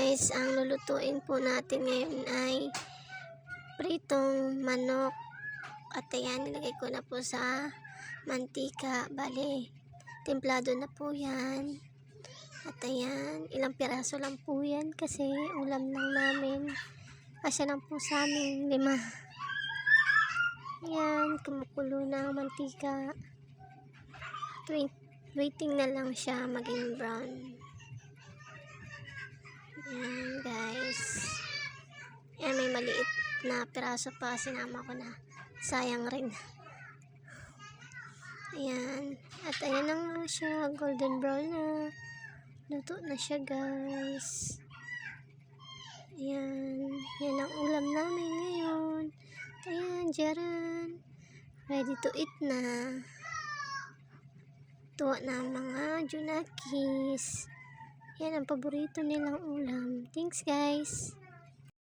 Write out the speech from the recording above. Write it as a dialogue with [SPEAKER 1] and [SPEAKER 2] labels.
[SPEAKER 1] guys, ang lulutuin po natin ngayon ay pritong manok. At ayan, nilagay ko na po sa mantika. Bale, templado na po yan. At ayan, ilang piraso lang po yan kasi ulam lang namin. Kasya lang po sa amin, 5. Ayan, kumukulo na ang mantika. Waiting na lang siya maging brown. Ayan guys. Ayan, may maliit na piraso pa. Sinama ko na. Sayang rin. Ayan. At ayan na nga siya. Golden brown na. Luto na siya guys. Ayan. Yan ang ulam namin ngayon. Ayan, jaran. Ready to eat na. Tuwa na ang mga junakis. Yan ang paborito nilang ulam. Thanks guys.